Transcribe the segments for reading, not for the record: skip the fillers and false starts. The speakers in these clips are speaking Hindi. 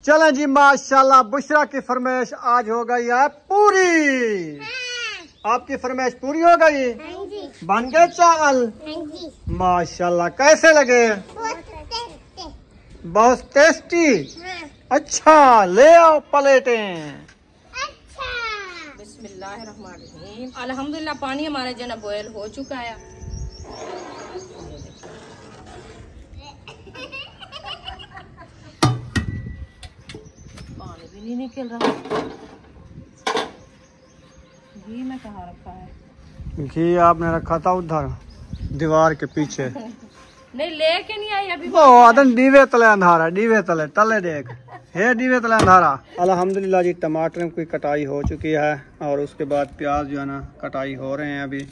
चलें जी, माशाल्लाह बुशरा की फरमाइश आज हो गई है पूरी। आपकी फरमाइश पूरी हो गई। बन गए चावल। माशाल्लाह, कैसे लगे? बहुत टेस्टी। अच्छा, ले आओ प्लेटें। बिस्मिल्लाहिर्रहमानिर्रहीम। अल्हम्दुलिल्लाह पानी हमारा जो है बॉयल हो चुका है। पानी भी नहीं निकल रहा। घी में कहाँ रखा है? घी आपने रखा था उधर दीवार के पीछे। नहीं, लेके नहीं आई अभी। वो आदन दीवे तले अंधारा, दीवे तले तले देख है, दीवे तले अंधारा। अल्हम्दुलिल्लाह जी, टमाटर की कटाई हो चुकी है और उसके बाद प्याज जो है ना कटाई हो रहे हैं अभी।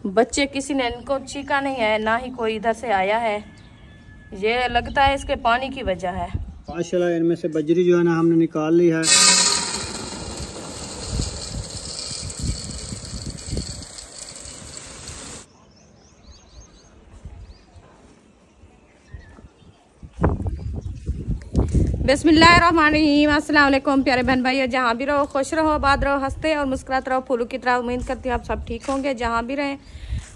बच्चे किसी ने इनको चीका नहीं है, ना ही कोई इधर से आया है। ये लगता है इसके पानी की वजह है। माशाल्लाह, इनमें से बजरी जो है ना हमने निकाल ली है। बिस्मिल्लाहिर्रहमानिर्रहीम। अस्सलाम वालेकुम प्यारे बहन भाइयों, जहाँ भी रहो खुश रहो, आबाद रहो, हंसते और मुस्कुराते रहो फूलों की तरह। उम्मीद करती हूँ आप सब ठीक होंगे। जहाँ भी रहें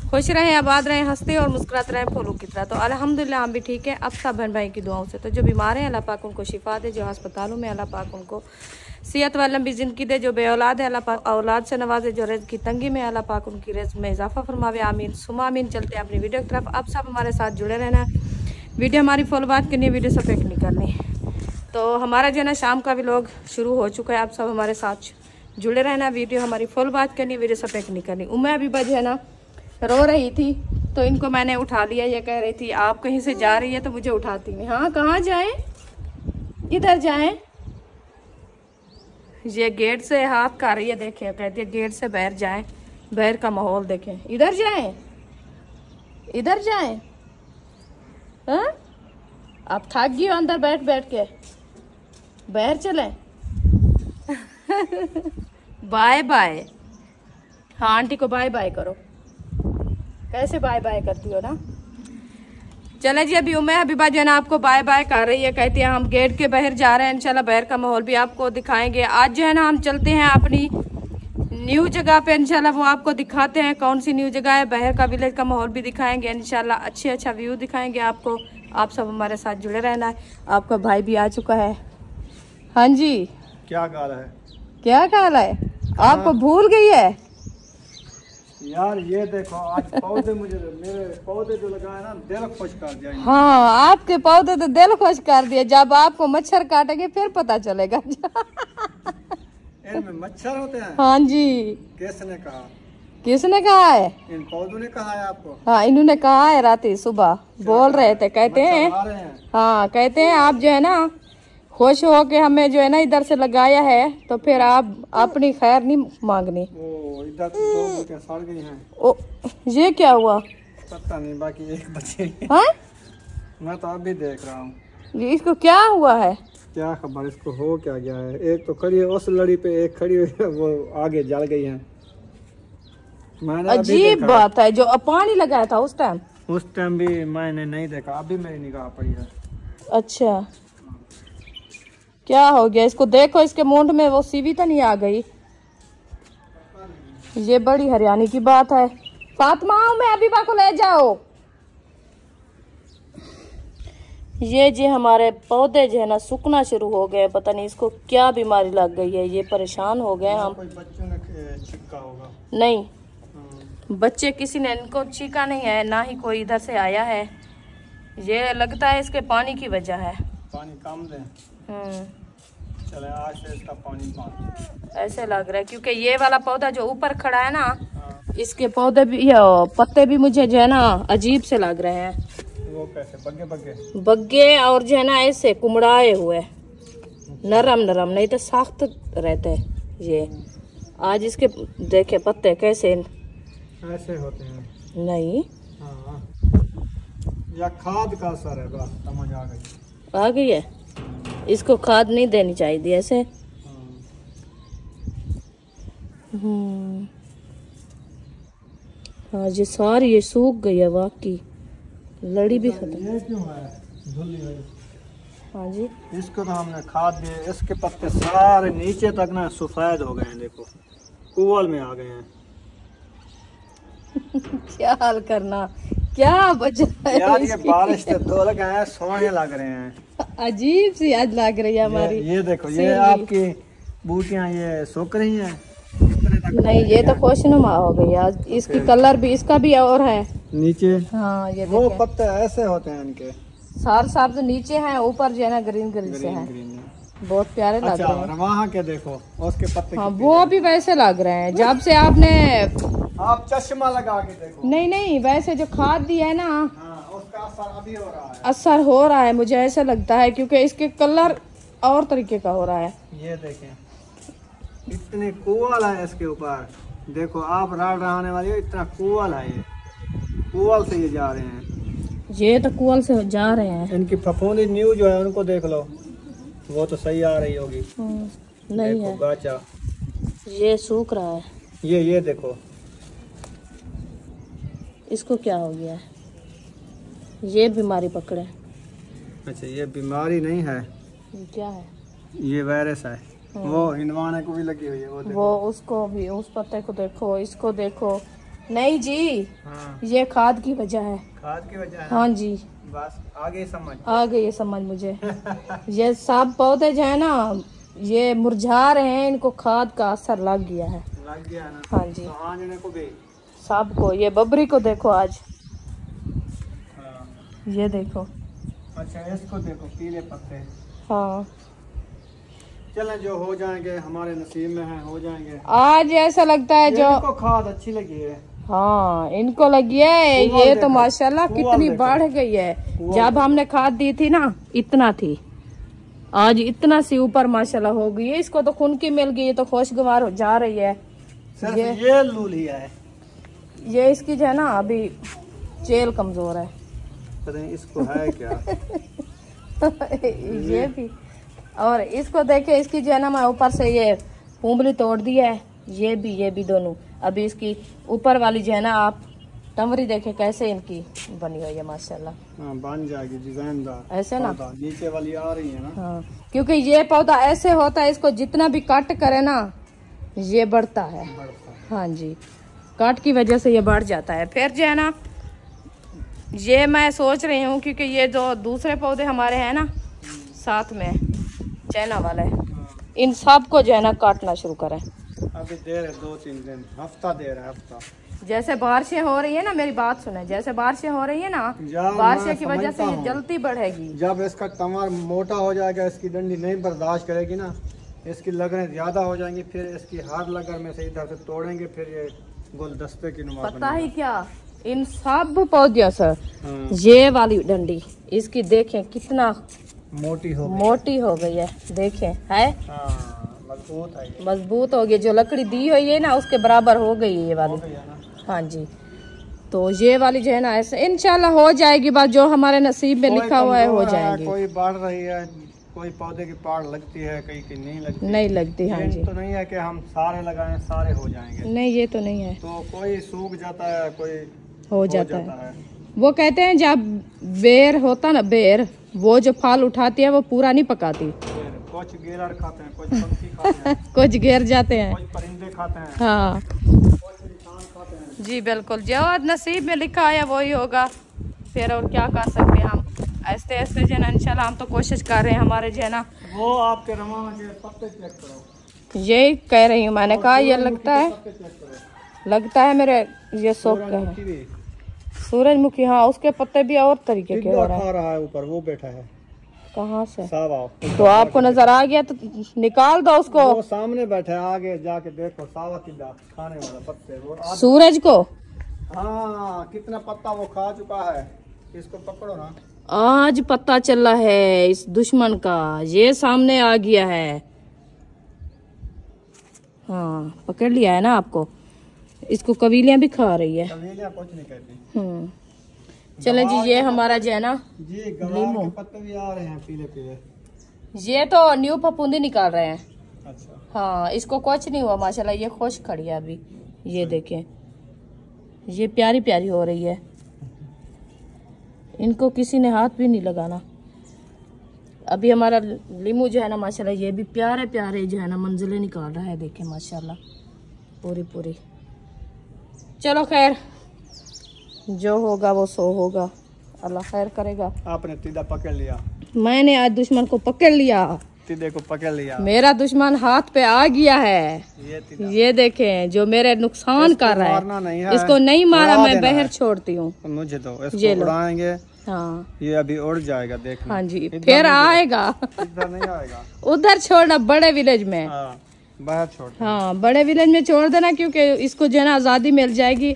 खुश रहें, आबाद रहें, हंसते और मुस्कुराते रहें फूलों की तरह। तो अल्हम्दुलिल्लाह हम भी ठीक है, अब सब बहन भाई की दुआओं से। तो जो बीमार हैं अल्लाह पाक उनको शिफा दे, जो अस्पतालों में अल्लाह पाक उनको सेहत व लंबी ज़िंदगी दे, जो बे औलाद है अल्लाह पाक औलाद से नवाजे, जो रिज़्क़ की तंगी में अल्लाह पाक उनकी रिज़्क़ में इजाफा फरमावे। आमीन सुमा आमीन। चलते हैं अपनी वीडियो की तरफ। आप सब हमारे साथ जुड़े रहना है। वीडियो हमारी फुल बात करनी है, वीडियो सफेद नहीं करनी। तो हमारा जो है ना शाम का व्लॉग शुरू हो चुका है। आप सब हमारे साथ जुड़े रहना। वीडियो हमारी फुल बात करनी, वीडियो सफेद नहीं करनी। उम्मे अभी बज है ना रो रही थी, तो इनको मैंने उठा लिया। ये कह रही थी आप कहीं से जा रही है तो मुझे उठाती नहीं। हाँ, कहाँ जाएं, किधर जाएं? ये गेट से हाथ कर रही है, देखें, कहती है गेट से बाहर जाएं, बाहर का माहौल देखें। इधर जाएं, इधर जाएं। हाँ, आप थक गई हो अंदर बैठ बैठ के, बाहर चलें। Bye bye. हाँ, आंटी को बाय बाय करो। कैसे बाय बाय करती हो ना? चले जी, अभी उम्मे हबीबा जो है ना आपको बाय बाय कर रही है। कहती है हम गेट के बाहर जा रहे हैं, इंशाल्लाह बाहर का माहौल भी आपको दिखाएंगे। आज जो है ना हम चलते हैं अपनी न्यू जगह पे, इंशाल्लाह वो आपको दिखाते हैं कौन सी न्यू जगह है। बाहर का विलेज का माहौल भी दिखाएंगे इंशाल्लाह, अच्छा व्यू दिखाएंगे आपको। आप सब हमारे साथ जुड़े रहना है। आपका भाई भी आ चुका है। हाँ जी, क्या काल है? क्या काल है? आपको भूल गई है यार। ये देखो, आज पौधे मुझे मेरे पौधे जो लगाए ना दिल खुश कर दिया। हाँ, आपके पौधे तो दिल खुश कर दिए। जब आपको मच्छर काटेंगे फिर पता चलेगा। इनमें मच्छर होते हैं? हाँ जी। किसने कहा? किसने कहा है? इन पौधों ने कहा है आपको? हाँ, इन्होंने कहा है। राती सुबह बोल रहे थे, कहते हैं हाँ, कहते हैं आप जो है ना खुश हो के हमें जो है ना इधर से लगाया है, तो फिर आप अपनी खैर नहीं मांगनी। इधर तो सड़ गई हैं। ओ, ये क्या हुआ? पता नहीं, बाकी एक बचे। हाँ, मैं तो अभी देख रहा हूँ। इसको क्या हुआ है? क्या खबर, इसको हो क्या गया है? एक तो खड़ी है उस लड़ी पे, एक खड़ी हुई है वो आगे जल गई है। मैंने अजीब बात है, जो पानी लगाया था उस टाइम भी मैंने नहीं देखा, अभी मेरी निगाह पड़ी है। अच्छा, क्या हो गया इसको? देखो, इसके मुंड में वो सीवी तो नहीं आ गई? ये बड़ी हरियाणी की बात है। फातिमा, मैं हबीबा को ले जाओ। ये जी हमारे पौधे जो है ना सूखना शुरू हो गए। पता नहीं इसको क्या बीमारी लग गई है, ये परेशान हो गए हम। कोई बच्चों ने छिक्का होगा। नहीं, बच्चे किसी ने इनको चीका नहीं है, ना ही कोई इधर से आया है। ये लगता है इसके पानी की वजह है। पानी कम दें। चले आज से इसका पानी कम ऐसे लग रहा है, क्योंकि ये वाला पौधा जो ऊपर खड़ा है ना, इसके पौधे भी पत्ते भी मुझे जो है ना अजीब से लग रहे हैं। वो कैसे बग्गे बग्गे बग्गे और जो है ना ऐसे कुमड़ाए हुए, नरम नरम, नहीं तो सख्त रहते ये। आज इसके देखे पत्ते कैसे ऐसे होते हैं। नहीं, हाँ, या खाद का असर है, बस समझ आ गई। आ गई है। इसको खाद नहीं देनी चाहिए ऐसे। हाँ, ये सारी ये सूख गई है वाकई। लड़ी भी खत्म। ये क्यों है? धुली हुई। हाँ जी। इसको तो हमने खाद दिए, इसके पत्ते सारे नीचे तक ना सफेद हो गए हैं, देखो कुआल में आ गए हैं। क्या हाल करना, क्या बचा है यार ये इसकी? बारिश से धुल गए हैं, सोने लग रहे हैं। अजीब सी आज लग रही है हमारी। ये देखो, ये सीढ़ी। आपकी बूटियां ये सूख रही हैं। इतने तक नहीं, ये तो खुशनुमा हो गई आज। इसकी कलर भी, इसका भी और है नीचे। हाँ, ये वो देखें। पत्ते ऐसे होते हैं इनके, सार सार तो नीचे हैं, ऊपर जो है ना ग्रीन ग्रीन से ग्रीन है। ग्रीन। बहुत प्यारे लग अच्छा, रहे हैं। और वहाँ के देखो उसके पत्ते हाँ, कितने वो भी वैसे लग रहे हैं जब से आपने। आप चश्मा लगा के देखो। नहीं नहीं, वैसे जो खाद दी है ना, हाँ, उसका असर अभी हो रहा है। असर हो रहा है, मुझे ऐसा लगता है, क्योंकि इसके कलर और तरीके का हो रहा है। ये देखें इतने कुआल है इसके ऊपर, देखो आप राड रहने वाली हो, इतना कुआल है, ये कुआल से ये जा रहे हैं। ये तो कुआल से जा रहे हैं। इनकी फफूंदी न्यू जो है उनको देख लो, वो तो सही आ रही होगी। नहीं देखो है, गाचा ये सूख रहा है। ये देखो, इसको क्या हो गया है? ये बीमारी पकड़े। अच्छा ये बीमारी नहीं है, ये क्या है? ये वायरस है। वो हिंदवाने को भी लगी हुई है, वो देखो। वो उसको भी, उस पत्ते को देखो, इसको देखो। नहीं जी, हाँ, ये खाद की वजह है। खाद की वजह है। हाँ जी, बस आगे समझ आ गई ये समझ मुझे। ये सब पौधे जो है ना, ये मुरझा रहे हैं, इनको खाद का असर लग गया है। लग गया ना। हाँ जी, तो आंजने को भी। सबको। ये बबरी को देखो आज, हाँ। ये देखो। अच्छा इसको देखो, पीले पत्ते। हाँ, चलें, जो हो जाएंगे हमारे नसीब में है, हो जाएंगे। आज ऐसा लगता है जो, इनको खाद अच्छी लगी है। हाँ इनको लगी है। कुआल ये तो देखो, माशाल्लाह कुआल कितनी देखो। बढ़ गई है। कुआल जब हमने खाद दी थी ना, इतना थी, आज इतना सी ऊपर माशाल्लाह हो गई है। इसको तो खून की मिल गई है, तो खुशगवार हो जा रही है। सिर्फ ये- ये लूलिया है। ये इसकी जो है ना अभी चेल कमजोर है। पता नहीं इसको है क्या। ये भी, और इसको देखे, इसकी जो है ना, मैं ऊपर से ये पूंबली तोड़ दी है। ये भी दोनों। अभी इसकी ऊपर वाली जो है ना, आप टमरी देखे कैसे इनकी बनी हुई है माशाल्लाह। हाँ, बन जाएगी डिजाइनदार ऐसे ना। पौधा। नीचे वाली आ रही है ना। हाँ, क्योंकि ये पौधा ऐसे होता है, इसको जितना भी कट करे ना, ये बढ़ता है। बढ़ता है। हाँ जी, काट की वजह से ये बढ़ जाता है। फिर जो है ना, ये मैं सोच रही हूँ, क्योंकि ये जो दूसरे पौधे हमारे हैं ना साथ में, चाइना वाले, हाँ, इन सब को जो है ना काटना शुरू करें। अभी देर है, 2-3 दिन, हफ्ता देर है, हफ्ता। जैसे बारिशें हो रही है ना, मेरी बात सुने, जैसे बारिशें हो रही है ना, यार, बारिशें मैं की वजह से समझता ये हूँ। जल्दी बढ़ेगी। जब इसका कमर मोटा हो जाएगा, इसकी डंडी नहीं बर्दाश्त करेगी ना, इसकी लगरें ज्यादा हो जाएंगी, फिर इसकी हर लगर में से इधर से तोड़ेंगे, फिर ये गुलदस्ते की नुमा पता ही बनेगा। क्या, इन सब पौधों से हाँ, ये वाली डंडी इसकी देखें कितना मोटी हो गई। मोटी हो गई है। देखें, है हाँ, मजबूत है ये। मजबूत हो गई। जो लकड़ी दी हुई है ना, उसके बराबर हो गई है ये हो वाली। गई है ना। हाँ जी, तो ये वाली जो है ना, ऐसे इंशाल्लाह हो जाएगी बात, जो हमारे नसीब में कोई लिखा हुआ है हो कमजोर जाएगी। कोई बढ़ रही है, कोई पौधे की पाड़ लगती है, कहीं की नहीं लगती। नहीं लगती। हाँ ये जी, तो नहीं है कि हम सारे लगाएं सारे हो जाएंगे। नहीं ये तो नहीं है, तो कोई सूख जाता है, कोई हो जाता है। वो कहते हैं जब बेर होता ना, बेर, वो जो फल उठाती है वो पूरा नहीं पकाती। फिर कुछ गेलड़ खाते हैं, कुछ पंछी खाते हैं, कुछ गिर जाते हैं। कुछ परिंदे खाते हैं, हाँ कुछ इंसान खाते हैं। जी बिल्कुल, जो नसीब में लिखा है वही होगा। फिर और क्या कर सकते हैं हम। ऐसे ऐसे जो है ना, इंशाल्लाह हम तो कोशिश कर रहे हैं हमारे जो है ना। वो आपके रवाना के पत्ते चेक करो। यही कह रही हूँ, मैंने कहा ये लगता है, पत्ते चेक करो। लगता है मेरे ये शौक का है। सूरजमुखी भी सूरजमुखी, हाँ उसके पत्ते भी और तरीके के हो टिड्डा रहे हैं। खा रहा है, ऊपर वो बैठा है। कहाँ से? सावा तो आपको नजर आ गया तो निकाल दो उसको। वो सामने बैठा है, आगे जाके देखो, सावा टिड्डा खाने वाला पत्ते वो सूरज को हाँ, कितना पत्ता वो खा चुका है। इसको पकड़ो ना। आज पता चला है इस दुश्मन का, ये सामने आ गया है। हाँ पकड़ लिया है ना आपको। इसको कबीलियां भी खा रही है। कबीलियां कुछ नहीं कहती। चले जी, ये हमारा जो है ना, जी गवार के पत्ते भी आ रहे हैं पीले पीले। ये तो न्यू फफूंदी निकाल रहे हैं। अच्छा, हाँ, इसको कुछ नहीं हुआ माशाल्लाह, ये खुश खड़ी है अभी। ये देखें, ये प्यारी प्यारी हो रही है। इनको किसी ने हाथ भी नहीं लगाना। अभी हमारा लीमू जो है ना माशाल्लाह ये भी प्यारे प्यारे जो है ना मंजिलें निकाल रहा है, देखें माशाल्लाह पूरी पूरी। चलो खैर जो होगा वो सो होगा, अल्लाह खैर करेगा। आपने तीदा पकड़ लिया, मैंने आज दुश्मन को पकड़ लिया, तीदे को पकड़ लिया। मेरा दुश्मन हाथ पे आ गया है। ये देखें जो मेरे नुकसान कर रहा है, इसको नहीं मारा मैं बाहर छोड़ती हूँ। मुझे तो इसको उड़ाएंगे। हाँ ये अभी उड़ जाएगा, देखना। हाँ जी फिर आएगा, इधर नहीं आएगा, उधर छोड़ना बड़े विलेज में। बाहर छोड़, हाँ बड़े विलेज में छोड़ देना, क्योंकि इसको जो है ना आज़ादी मिल जाएगी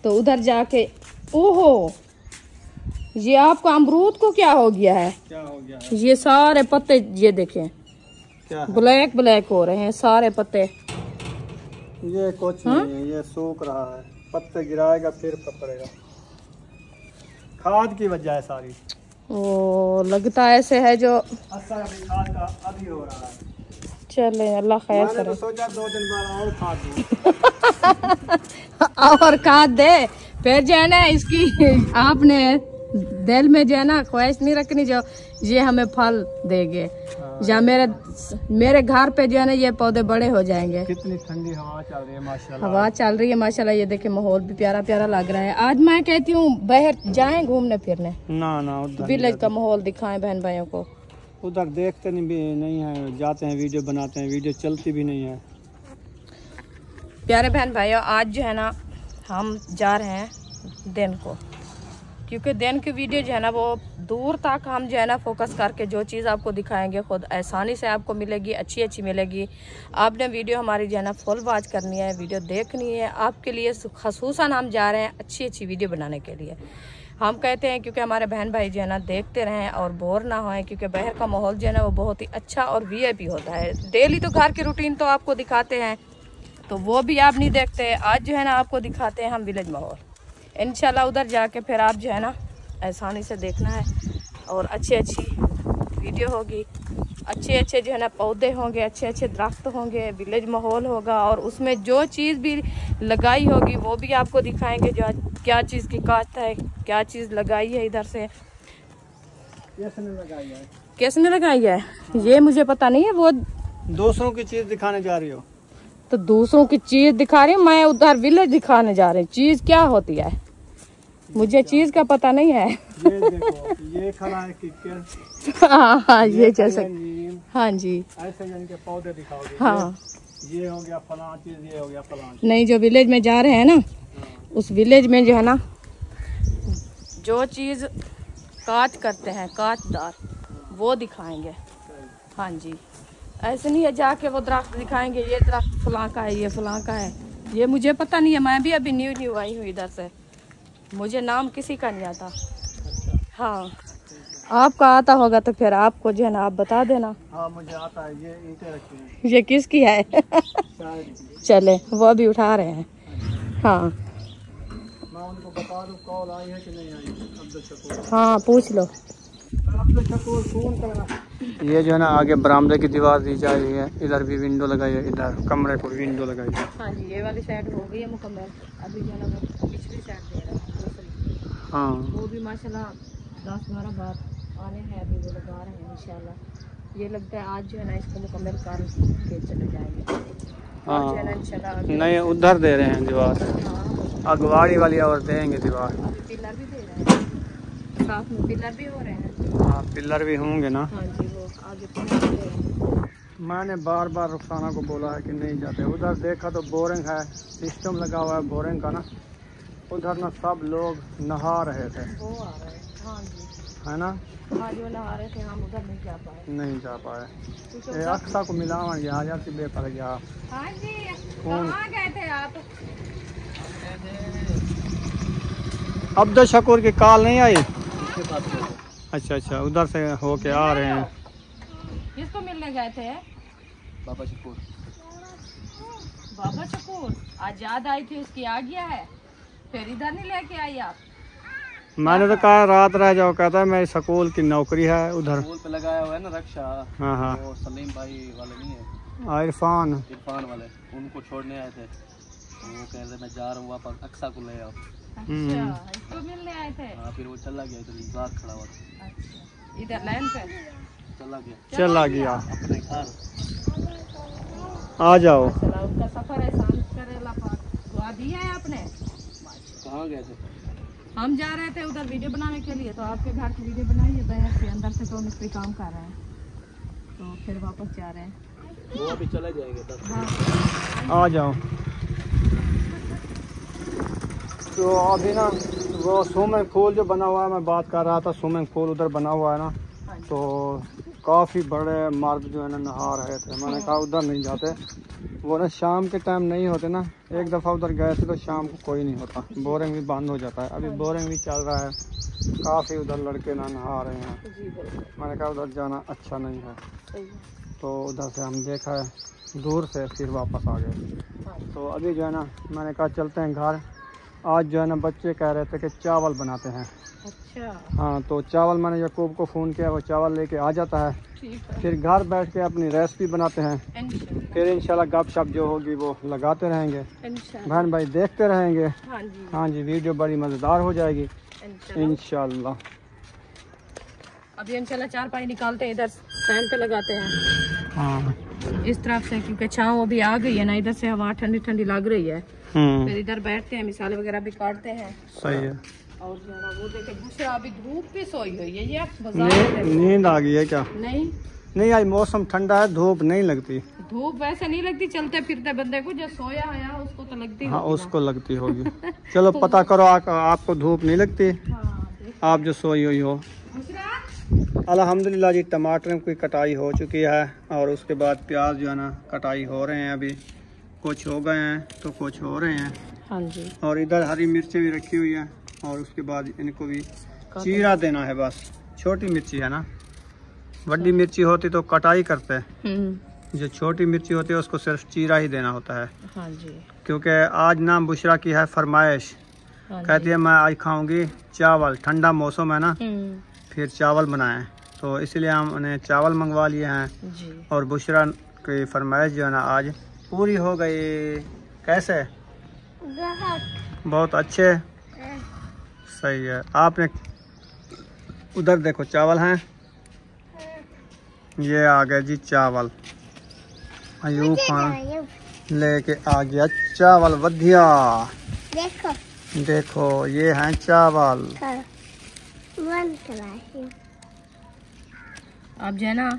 तो उधर जाके। ओहो ये आपको अमरूद को क्या हो गया है? क्या हो गया है? ये सारे पत्ते ये देखें क्या है? ब्लैक ब्लैक हो रहे हैं सारे पत्ते। ये कुछ नहीं है, ये सूख रहा है, पत्ते गिराएगा फिर पकड़ेगा, खाद की वजह है सारी। ओ लगता ऐसे है जो असर अभी खाद का अभी हो रहा है। चले अल्लाह खैर करे। तो सोचा 2 दिन बाद और खाद दूं। और खाद दे, फिर जो है ना इसकी आपने दिल में जो है ना ख्वाहिश नहीं रखनी जो ये हमें फल देंगे, या मेरे घर पे जो है ना ये पौधे बड़े हो जाएंगे। कितनी ठंडी हवा चल रही है माशाल्लाह। हवा चल रही है माशाल्लाह, ये देखे माहौल भी प्यारा प्यारा लग रहा है। आज मैं कहती हूँ बाहर जाएं घूमने फिरने, ना उधर विलेज का माहौल दिखाएं बहन भाइयों को। उधर देखते नहीं है, जाते हैं वीडियो बनाते हैं, वीडियो चलती भी नहीं है। प्यारे बहन भाइयों आज जो है ना हम जा रहे हैं दिन को, क्योंकि दिन की वीडियो जो है ना वो दूर तक हम जो है ना फोकस करके जो चीज़ आपको दिखाएंगे खुद आसानी से आपको मिलेगी, अच्छी मिलेगी। आपने वीडियो हमारी जो है ना फुल वॉच करनी है, वीडियो देखनी है। आपके लिए खसूसन हम जा रहे हैं अच्छी वीडियो बनाने के लिए। हम कहते हैं क्योंकि हमारे बहन भाई जो है ना देखते रहें और बोर ना होएं, क्योंकि बाहर का माहौल जो है ना वो बहुत ही अच्छा और VIP होता है। डेली तो घर की रूटीन तो आपको दिखाते हैं, तो वो भी आप नहीं देखते। आज जो है ना आपको दिखाते हैं हम विलेज माहौल। इंशाल्लाह उधर जाके फिर आप जो है ना आसानी से देखना है, और अच्छी वीडियो होगी, अच्छे जो है ना पौधे होंगे, अच्छे दरख्त होंगे, विलेज माहौल होगा, और उसमें जो चीज़ भी लगाई होगी वो भी आपको दिखाएंगे। जो क्या चीज़ की काश्त है, क्या चीज़ लगाई है, इधर से किसने लगाई है ये मुझे पता नहीं है। वो दूसरों की चीज़ दिखाने जा रही हो तो दूसरों की चीज़ दिखा रही हूँ, मैं उधर विलेज दिखाने जा रही हूँ। चीज़ क्या होती है मुझे चीज़ का पता नहीं है। ये देखो, ये खड़ा है किक्कर। हाँ ये जैसे हाँ जी ऐसे इनके पौधे दिखाओगे। हाँ ये हो गया फलां चीज़, ये हो गया फलां चीज़। नहीं जो विलेज में जा रहे हैं ना, उस विलेज में जो है ना जो चीज़ काट करते हैं काटदार वो दिखाएंगे। हाँ जी ऐसे नहीं है जाके वो दरख्त दिखाएंगे, ये दरख्त फलां का है, ये फलां का है। ये मुझे पता नहीं है, मैं भी अभी न्यू आई हूँ इधर से, मुझे नाम किसी का नहीं आता। हाँ आपका आता होगा तो फिर आपको जो है ना आप बता देना। हाँ मुझे आता है। ये ईंटें रखी हैं। ये किसकी है? चले वो भी उठा रहे हैं। हाँ मैं उनको बता दूं कॉल आई है कि नहीं आई अब्दुल शकूर। हाँ पूछ लो। अब्दुल शकूर फोन करना। ये जो है ना आगे बरामदे की दीवार दी जा रही है, इधर भी विंडो लगाई है, इधर कमरे को विंडो लगाई है। हाँ जी ये वाली साइड हो गई है मुकम्मल, अभी जो है ना वो पिछली साइड दे रहा है। हाँ वो भी माशाल्लाह 10-12 बार आने हैं, अभी वो लगा रहे हैं इंशाल्लाह। ये लगता है आज जो है ना इसको मुकम्मल कर के चले जाएंगे। हाँ नहीं उधर दे रहे हैं दीवार। हाँ अगवाड़ी वाली और देंगे दीवार। पिलर भी दे रहे हैं, साथ में पिलर भी हो रहे हैं। हाँ पिलर भी होंगे ना। हाँ जी वो आगे पिलर भी दे रहे हैं। मैंने बार रुखसाना को बोला है कि नहीं जाते। उधर देखा तो बोरिंग है, सिस्टम लगा हुआ है बोरिंग का ना। उधर ना सब लोग नहा रहे थे, वो आ रहे हैं। हाँ जी है ना। हाँ जो नहा रहे थे हम उधर नहीं जा पाए। अक्सा को मिला आ जाती बेपर गया। हाँ जी कहाँ गए थे आप? अब्दुल शकूर की कॉल नहीं आई। अच्छा उधर से होके आ रहे हैं। किसको मिलने गए थे? बाबा शकूर। बाबा शकूर आज याद आई थी उसकी, आ गया है फिर इधर नहीं लेके आई आप? मैंने तो कहा रात रह जाओ, कहता है मेरी स्कूल की नौकरी है उधर। स्कूल पे लगाया हुआ है ना रक्षा। हाँ वो सलीम भाई वाले नहीं है, इरफान वाले, उनको छोड़ने आए थे। वो कह रहे मैं जा रहा हूँ वापस, अक्सा को ले आओ। अच्छा इसको मिलने आए थे। हाँ फिर वो चला गया, इधर इंतजार खड़ा हुआ था। अच्छा इधर लाइन पे? चला गया। अपने घर। आ जाओ। माशाल्लाह, उनका सफर है शाम करेला पाक दुआ दिया है आपने। कहाँ गए थे? हम जा रहे थे उधर वीडियो बनाने के लिए, तो आपके घर की वीडियो बनाइए बाहर से, अंदर से तो मिस्त्री काम कर रहे हैं, तो फिर वापस जा रहे हैं। वो अभी चले जाएंगे 10 आ जाओ। तो अभी ना वो स्विमिंग पूल जो बना हुआ है, मैं बात कर रहा था, स्विमिंग पूल उधर बना हुआ है ना, तो काफ़ी बड़े मर्द जो है ना नहा रहे थे। मैंने कहा उधर नहीं जाते, वो ना शाम के टाइम नहीं होते ना। एक दफ़ा उधर गए थे तो शाम को कोई नहीं होता, बोरिंग भी बंद हो जाता है। अभी बोरिंग भी चल रहा है, काफ़ी उधर लड़के ना नहा रहे हैं। मैंने कहा उधर जाना अच्छा नहीं है, तो उधर से हम देखा है दूर से, फिर वापस आ गए। तो अभी जो है ना मैंने कहा चलते हैं घर। आज जो है ना बच्चे कह रहे थे कि चावल बनाते हैं। अच्छा। हाँ, तो चावल मैंने याकूब को फ़ोन किया, वो चावल लेके आ जाता है। ठीक है। फिर घर बैठ के अपनी रेसिपी बनाते हैं, फिर इंशाल्लाह गपशप जो होगी वो लगाते रहेंगे। बहन भाई देखते रहेंगे। हाँ जी, हाँ जी, वीडियो बड़ी मज़ेदार हो जाएगी इंशाल्लाह। अभी इंशाल्लाह चार पाई निकालते हैं, इधर फैन पे लगाते हैं हाँ इस तरफ से, क्योंकि छाँव अभी आ गई है ना, इधर से हवा ठंडी ठंडी लग रही है। फिर इधर बैठते हैं, मिसाले वगैरह भी काटते हैं। सही है। और जो है ना वो देखे दूसरा, अभी धूप भी सोई हुई है, ये बाजार नींद आ गई है क्या? नहीं, आज मौसम ठंडा है, धूप नहीं लगती। धूप वैसे नहीं लगती, चलते फिरते बंदे को जो सोया है उसको तो लगती हाँ, होगी उसको लगती होगी। चलो पता करो, आपको धूप नहीं लगती, आप जो सोई हुई हो। अल्हम्दुलिल्लाह जी, टमाटर की कटाई हो चुकी है, और उसके बाद प्याज जो है ना कटाई हो रहे हैं। अभी कुछ हो गए हैं तो कुछ हो रहे हैं। हाँ जी। और इधर हरी मिर्चें भी रखी हुई हैं, और उसके बाद इनको भी चीरा देना है। बस छोटी मिर्ची है ना, बड़ी मिर्ची होती तो कटाई करते हैं, जो छोटी मिर्ची होती है उसको सिर्फ चीरा ही देना होता है। हाँ जी। क्योंकि आज ना बुशरा की है फरमाइश, कहती है मैं आज खाऊंगी चावल, ठंडा मौसम है ना, फिर चावल बनाएं, तो इसलिए हमने चावल मंगवा लिए हैं जी। और बुशरा की फरमाइश जो है ना आज पूरी हो गई। कैसे? बहुत अच्छे। सही है। आपने उधर देखो चावल हैं, ये आ गए जी चावल। अयूब खान लेके आ गया चावल, वधिया। देखो ये हैं चावल। आप जो है ना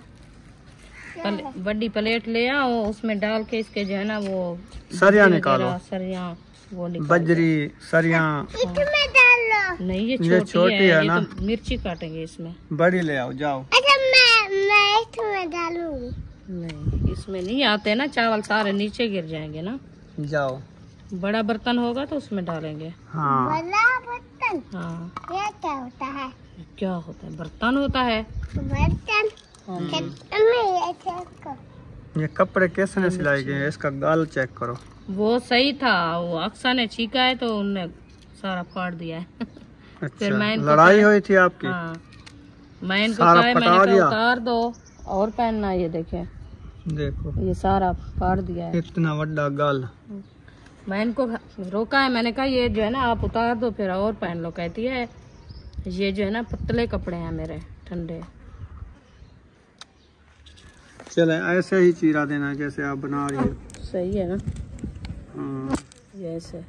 बड़ी प्लेट ले आओ, उसमें डाल के इसके जो है ना वो सरिया निकालो, सरिया वो निकालो, बजरी सरिया। नहीं ये छोटी है ना, तो मिर्ची काटेंगे इसमें। बड़ी ले आओ, जाओ। मैं इसमें डालूंगी। नहीं, इसमें नहीं आते ना चावल, सारे नीचे गिर जाएंगे ना। जाओ। बड़ा बर्तन होगा तो उसमें डालेंगे। हाँ। बड़ा बर्तन? हाँ। ये क्या होता है? क्या होता है? बर्तन होता है। बर्तन? ये चेक करो। ये कपड़े कैसे ने सिलाई गए हैं, इसका गाल चेक करो। वो सही था, वो अक्सा ने छीका है तो उनने सारा फाड़ दिया है। अच्छा, फिर मैं लड़ाई हुई थी आपकी? हाँ, मैं इनको सारा मैंने फटा कहा दिया? उतार दो और पहनना। ये देखे, देखो ये सारा फाड़ दिया है। इतना बड़ा गाल। मैं इनको रोका है, मैंने कहा ये जो है ना आप उतार दो फिर और पहन लो। कहती है ये जो है ना पतले कपड़े हैं मेरे, ठंडे। चले ऐसे ही चीरा देना जैसे आप बना रही हो। सही है ना? हाँ। ये ऐसे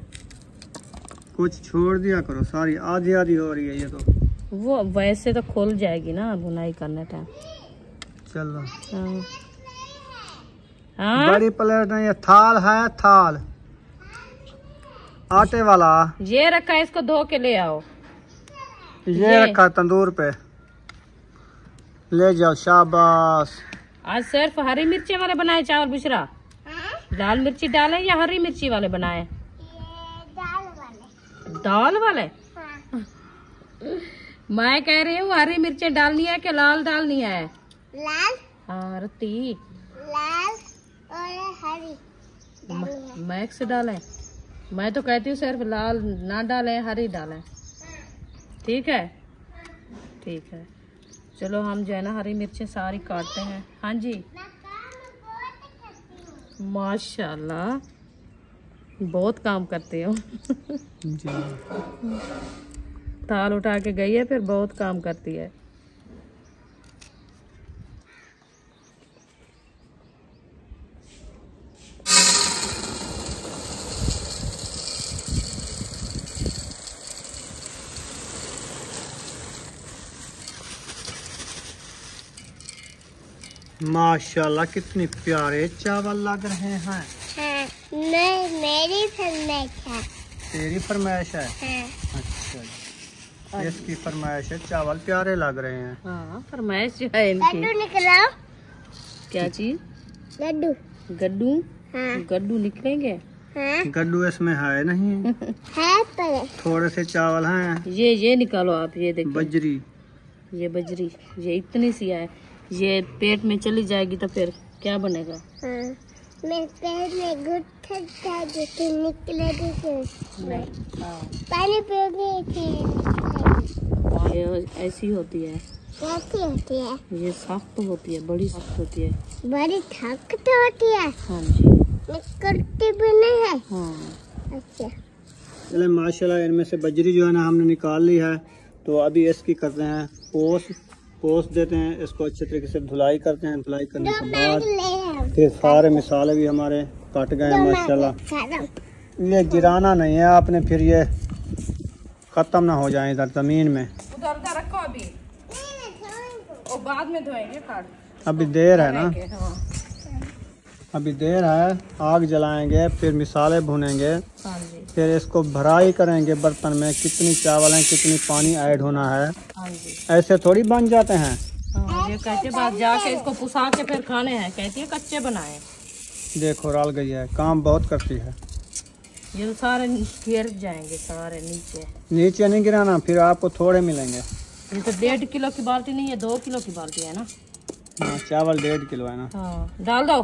कुछ छोड़ दिया करो, सारी आधी आधी हो रही है ये तो। वो वैसे तो खुल जाएगी ना बुनाई करने टाइम। चलो। हाँ। हाँ? बड़ी प्लेट नहीं है, थाल है, थाल आटे वाला। ये रखा है, इसको धो के ले आओ। ये रखा तंदूर पे, ले जाओ। शाबाश। आज सिर्फ हरी मिर्ची वाले बनाए चावल बुशरा? लाल मिर्ची डाले या हरी मिर्ची वाले बनाए? दाल वाले? हाँ। मैं कह रही हूँ हरी मिर्चें डालनी है कि लाल डालनी है? लाल। हाँ रती, लाल और हरी मैक्स डालें। मैं तो कहती हूँ सिर्फ लाल ना डालें, हरी डालें। ठीक है, ठीक है। चलो हम जो है ना हरी मिर्चें सारी काटते हैं। हाँ जी। माशाल्लाह बहुत काम करते हो। जी। थाल उठा के गई है, फिर बहुत काम करती है। माशाल्लाह कितने प्यारे चावल लग रहे हैं। हाँ, नहीं मेरी फरमाइश है। तेरी फरमाइश है? हाँ। अच्छा, इसकी फरमाइश है, चावल प्यारे लग रहे हैं। हाँ, फरमाइश जो है इनकी। लड्डू निकलाओ। क्या चीज? लड्डू। गड्डू? हाँ। गड्डू निकलेंगे? हाँ। गड्डू इसमें है नहीं। है पर थोड़े से चावल हैं। ये निकालो आप, ये देखो। बजरी। ये बजरी, ये इतनी सी है, ये पेट में चली जाएगी तो फिर क्या बनेगा? हाँ। मैं पेट में गुत्थन था जो निकलेगी फिर। पानी पियोगी थी। ये ऐसी होती है। कैसी होती है? ये सख्त होती है, बड़ी सख्त होती है। बड़ी ताकत होती है। हाँ जी। निकलती भी नहीं है। हाँ। अच्छा। चले माशाल्लाह, इनमें से बजरी जो है ना हमने निकाल ली है। तो अभी इसकी करते हैं पोस देते हैं, इसको अच्छे तरीके से धुलाई करते हैं। धुलाई करने के बाद फिर सारे मिसाले भी हमारे कट गए हैं माशाल्लाह। ये गिराना नहीं है आपने, फिर ये खत्म ना हो जाए इधर जमीन में। उधर रखो अभी, और बाद में धोएंगे काट। अभी देर है ना, हाँ। अभी देर है। आग जलाएंगे, फिर मिसाले भुनेंगे, हाँ जी। फिर इसको भराई करेंगे बर्तन में। कितनी चावल है, कितनी पानी ऐड होना है, हाँ जी। ऐसे थोड़ी बन जाते हैं। हाँ, ये कहते बाद जाके इसको पुसा के फिर खाने हैं, कहती है कच्चे बनाए। देखो रल गई है, काम बहुत करती है। ये तो सारे गिर जाएंगे, सारे नीचे। नीचे नहीं गिराना, फिर आपको थोड़े मिलेंगे। ये तो 1.5 किलो की बाल्टी नहीं है, 2 किलो की बाल्टी है ना। हाँ, चावल 1.5 किलो है ना। हाँ, डाल दो।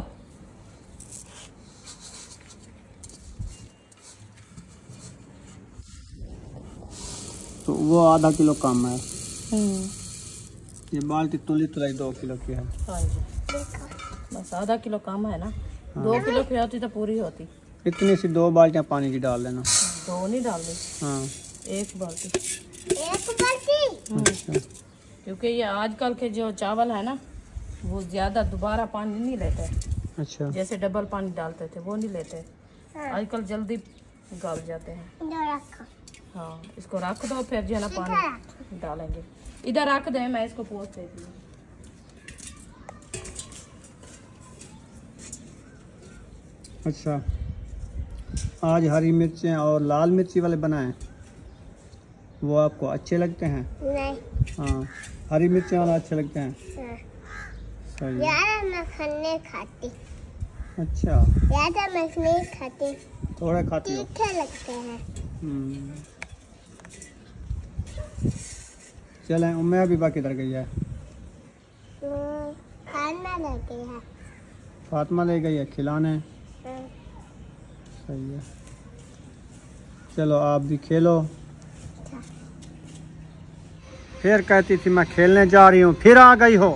तो वो आधा किलो कम है। ये बाल्टी तुलाई 2 किलो की है। हाँ जी, बस आधा किलो कम है ना। 2 किलो की होती तो पूरी होती। इतनी सी 2 बाल्टियाँ पानी की डाल देना। 2 नहीं डाल दी, हाँ। 1 बाल्टी। एक बाल्टी। अच्छा। क्योंकि ये आजकल के जो चावल है ना, वो ज्यादा दोबारा पानी नहीं लेते। अच्छा। जैसे डबल पानी डालते थे वो नहीं लेते। आजकल जल्दी गल जाते हैं। इधर रखो। हाँ, इसको रख दो, फिर जो है ना पानी डालेंगे। इधर रख दे, मैं इसको पोंछ देती हूँ। अच्छा, आज हरी मिर्चें और लाल मिर्ची वाले बनाए, वो आपको अच्छे लगते हैं? नहीं। हाँ, हरी मिर्चें वाला अच्छे लगते हैं। हाँ। सही है। यार मैं खाने खाती। अच्छा, यार मैं नहीं खाती। थोड़े खाती हो? तीखे लगते हैं। चलें, उम्मीद भी बाकी किधर गई है? खाना लगे है। फातिमा ले गई है खिलाने। हाँ। सही है, चलो आप भी खेलो। फिर कहती थी मैं खेलने जा रही हूँ, फिर आ गई हो।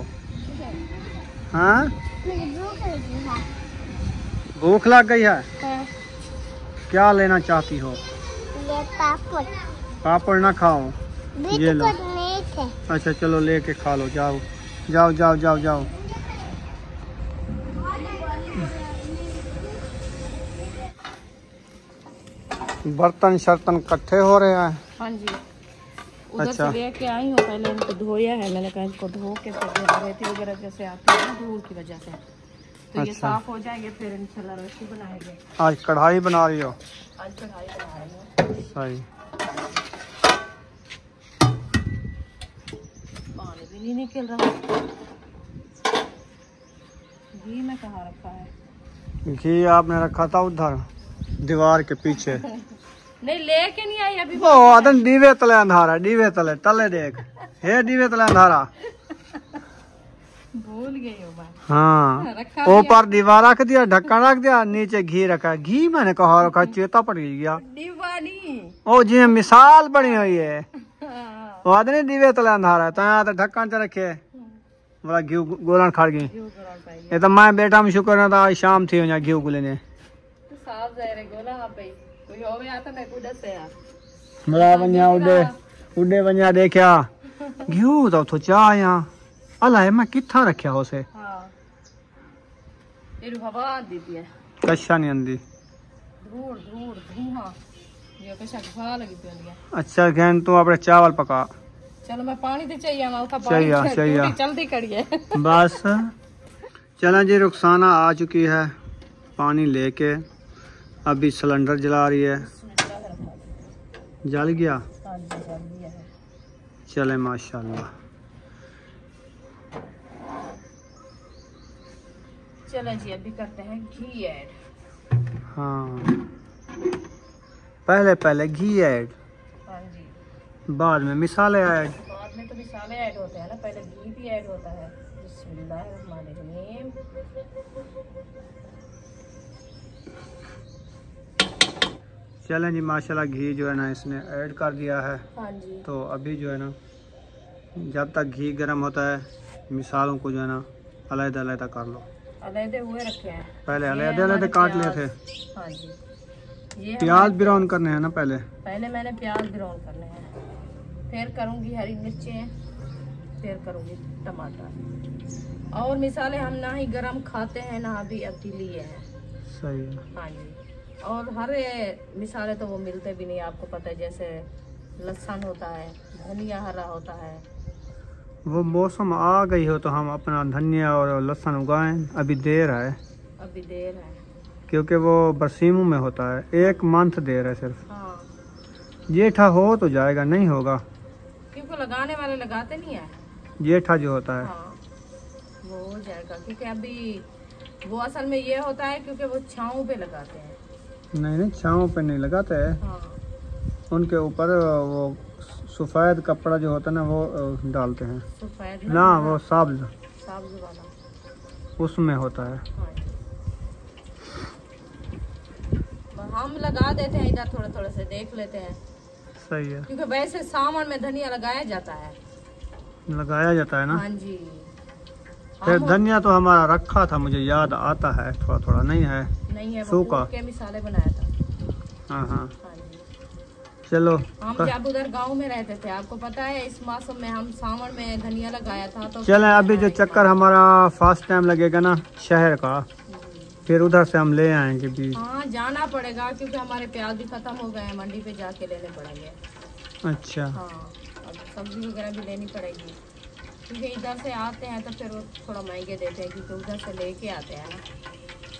हाँ, मुझे भूख लगी है। भूख लग गई है? हाँ। क्या लेना चाहती हो? ये पापड़। पापड़ ना खाओ, ये लो। बिस्कुट नहीं थे। अच्छा चलो लेके खा लो, जाओ जाओ जाओ जाओ जाओ। बर्तन शर्तन इकट्ठे हो रहे हैं। हाँ जी, उधर अच्छा। से लेके आई हूँ, पहले इनको धोया है। मैंने कहा इसको धो के फिर रेती वगैरह जैसे आती है ना धूल की वजह से, तो ये अच्छा। साफ हो जाएंगे, फिर इंशाल्लाह रोटी बनाएंगे। आज कढ़ाई बना रही हो? आज कढ़ाई बना रही हूँ। सही। पानी भी नहीं निकल रहा। घी में कहाँ रखा है? घी आपने रखा था उधर दीवार के पीछे। नहीं, लेके नहीं आई अभी। वो आदन दीवे तले अंधारा, दीवे तले तले देख, हे दीवे तले अंधारा। भूल गई हो मैं। हाँ, रखा ऊपर दीवार रख दिया, ढक्कन रख दिया, नीचे घी रखा। घी मैंने कहा रखा, चेता पड़ गया। दीवानी। ओ जी मिसाल बनी हुई है। हाँ। वो आदमी दीवे तले अंधारा, तो यहाँ तो ढक्कन च रखे बोला घी गोलन खड़ गई। घी गरम पाएगी। ये तो मैं बेटा में शुक्र है, आज शाम थी यहाँ घी गुलेने। साफ जाए रे गोला वहाँ पे कोई होवे आता मैं कुछ से यार मेरा बनिया उड़े बनिया देखा घी तो चाह यहाँ अला है, मैं किथा रखा हो से। हाँ, ये हवा दीती है, कशा नहीं आंदी। धूड़ धूड़ धुआं ये कशा खा लगी पे। अच्छा कहन तू अपने चावल पका। चलो मैं पानी तो चाहिए, मैं उठा चाहिए, पानी चाहिए। जल्दी करिए। बस चलें जी, रुखसाना आ चुकी है पानी लेके, अभी सिलेंडर जला रही है। जल गया? चले माशाल्लाह। चलो जी, अभी करते हैं घी ऐड। हाँ, पहले घी ऐड, हाँ जी, बाद में मिसाले ऐड। बाद में तो मिसाले ऐड होते हैं ना, पहले घी भी ऐड होता है। बिस्मिल्लाहिर्रहमानिर्रहीम। चलें जी, माशाल्लाह घी जो है ना इसने ऐड कर दिया है। हाँ जी। तो अभी जो है ना, जब तक घी गर्म होता है, मिसालों को जो है ना अलग-अलग कर लो। अलग हुए रखे हैं, पहले अलग काट लिए थे। हाँ जी। ये प्याज ब्राउन करने हैं ना पहले मैंने प्याज ब्राउन करने हैं, फिर करूँगी हरी मिर्चें, फिर करूँगी टमाटर। और मिसाले हम ना ही गरम खाते हैं ना अभी लिए हैं। सही है। हाँ जी। और हरे मिसाले तो वो मिलते भी नहीं, आपको पता है, जैसे लहसुन होता है, धनिया हरा होता है। वो मौसम आ गई हो तो हम अपना धनिया और लहसुन उगाएं, अभी देर है। अभी देर है क्योंकि वो बरसीमों में होता है, 1 मंथ देर है सिर्फ। हाँ, जेठा हो तो जाएगा, नहीं होगा क्योंकि लगाने वाले लगाते नहीं है। जेठा जो होता है। हाँ, वो हो जाएगा, क्योंकि अभी वो असल में ये होता है क्योंकि वो छाँव पे लगाते हैं। नहीं, छाँव पे नहीं लगाते हैं। हाँ, उनके ऊपर वो सफ़ेद कपड़ा जो होता है ना वो डालते हैं। सफेद ना, वो सब्ज वाला उसमें होता है। हाँ। हम लगा देते हैं इधर, थोड़े थोड़े से देख लेते हैं। सही है। क्योंकि वैसे सावन में धनिया लगाया जाता है ना। हाँ जी। फिर धनिया तो हमारा रखा था, मुझे याद आता है, थोड़ा थोड़ा नहीं है सूखा के मिसाले बनाया था। हाँ। हाँ जी। चलो, हम जब उधर गांव में रहते थे, आपको पता है, इस मौसम में हम सावन में धनिया लगाया था। तो चलें, अभी जो चक्कर हमारा फर्स्ट टाइम लगेगा ना शहर का, फिर उधर से हम ले आएंगे भी। हाँ, जाना पड़ेगा क्योंकि हमारे प्याज भी खत्म हो गए हैं, मंडी पे जाके लेने पड़ेंगे। अच्छा। हाँ, अब सब्जी वगैरह भी लेनी पड़ेगी, क्योंकि इधर से आते हैं तो फिर वो थोड़ा महंगे देते हैं, क्योंकि उधर से लेके आते हैं ना।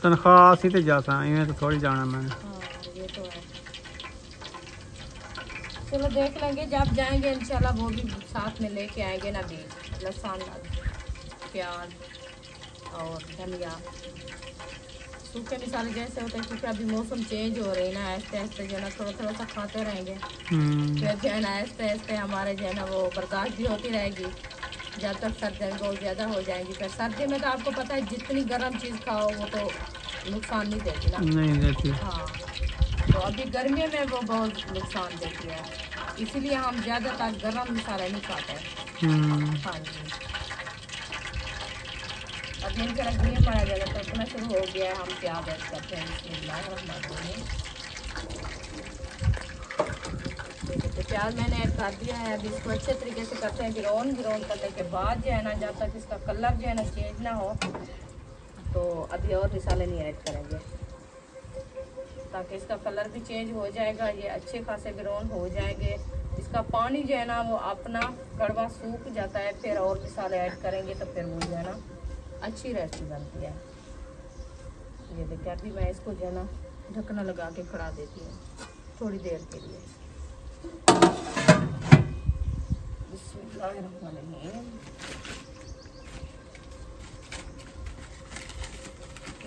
तनख्वाह सीधे जाता है, इन्हें तो थोड़ी जाना मैंने। हाँ, ये तो है। चलो देख लेंगे, जब जाएंगे इंशाल्लाह वो भी साथ में लेके आएंगे ना, भी लहसुन, प्याज और धनिया, सूखे मिसाले जैसे होते हैं। क्योंकि अभी मौसम चेंज हो रही है ना, ऐसे ऐसे जो है ना थोड़ा थोड़ा सा खाते रहेंगे, फिर जो है ना ऐसे ऐसे हमारे जो है ना वो बर्दाश्त भी होती रहेगी, जब तक सर्दी बहुत ज़्यादा हो जाएंगी। फिर सर्दी में तो आपको पता है जितनी गर्म चीज़ खाओ वो तो नुकसान नहीं देती ना। नहीं देती। हाँ, तो अभी गर्मियों में वो बहुत नुकसान देती है, इसीलिए हम ज़्यादातर गर्म मसाले नहीं खाते। हाँ जी। अब इनका घी मारा जाएगा तो अपना शुरू हो गया है, हम प्याज ऐड करते हैं। तो प्याज मैंने ऐड कर दिया है। अभी इसको अच्छे तरीके से करते हैं, ब्राउन करने के बाद जो है ना, जब तक इसका कलर जो है ना चेंज ना हो, तो अभी और मसाले नहीं ऐड करेंगे, ताकि इसका कलर भी चेंज हो जाएगा, ये अच्छे खासे ब्राउन हो जाएंगे। इसका पानी जो है ना वो अपना कड़वा सूख जाता है, फिर और मसाले ऐड करेंगे तो फिर वो जो है ना अच्छी रेसिपी बनती है। ये देखिए, अभी मैं इसको जो है ना ढकना लगा के खड़ा देती हूँ थोड़ी देर के लिए।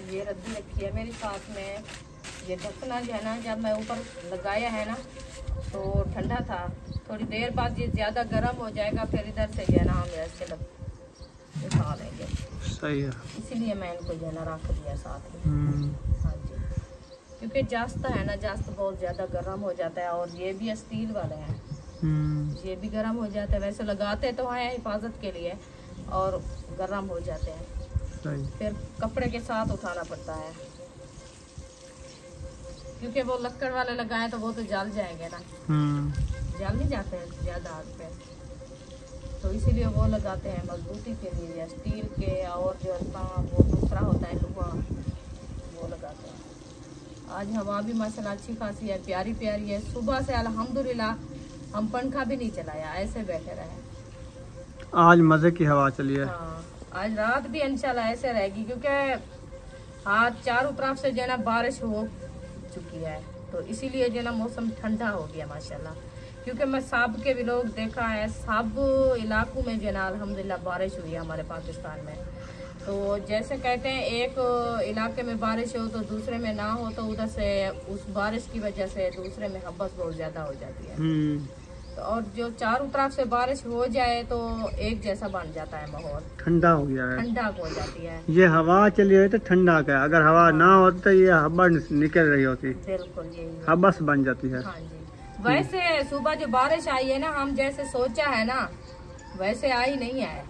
ये रद्दी रखी है मेरे साथ में। ये ढकना जो है ना, जब मैं ऊपर लगाया है ना तो ठंडा था, थोड़ी देर बाद ये ज़्यादा गर्म हो जाएगा, फिर इधर से जो है ना हम ऐसे उठा लेंगे। सही है। इसीलिए मैं इनको जो है ना रख दिया साथ में। हाँ जी, क्योंकि जास्त है ना, जास्त बहुत ज़्यादा गर्म हो जाता है, और ये भी स्टील वाले हैं, ये भी गर्म हो जाता है। वैसे लगाते तो हैं हिफाजत के लिए, और गर्म हो जाते हैं, फिर कपड़े के साथ उठाना पड़ता है, क्योंकि वो लक्कड़ वाले लगाए तो वो तो जल जाएंगे ना। जल नहीं जाते हैं ज़्यादा आग पे, तो इसीलिए वो लगाते हैं मजबूती के लिए। स्टील के और जो वो दूसरा होता है लोहा, वो लगाते हैं। आज हवा भी माशाल्लाह अच्छी खासी है, प्यारी प्यारी है। सुबह से अल्हम्दुलिल्लाह हम पंखा भी नहीं चलाया, ऐसे बैठे रहे। आज मज़े की हवा चली है। हाँ, आज रात भी इंशाल्लाह ऐसे रहेगी, क्योंकि आज चारों तरफ से जो है ना बारिश हो चुकी है, तो इसीलिए जो है ना मौसम ठंडा हो गया माशाल्लाह। क्योंकि मैं सब के भी लोग देखा है, सब इलाकों में जो है ना अल्हम्दुलिल्लाह बारिश हुई है हमारे पाकिस्तान में। तो जैसे कहते हैं एक इलाके में बारिश हो तो दूसरे में ना हो, तो उधर से उस बारिश की वजह से दूसरे में हब्बस बहुत ज्यादा हो जाती है। तो और जो चारों तरफ से बारिश हो जाए तो एक जैसा बन जाता है माहौल, ठंडा हो गया है, ठंडा हो जाती है। ये हवा चली हुई तो ठंडा का, अगर हवा ना होती तो ये हवा निकल रही होती, बिल्कुल यही है। हब्बस बन जाती है। हाँ जी, वैसे सुबह जो बारिश आई है ना, हम जैसे सोचा है ना वैसे आई नहीं है।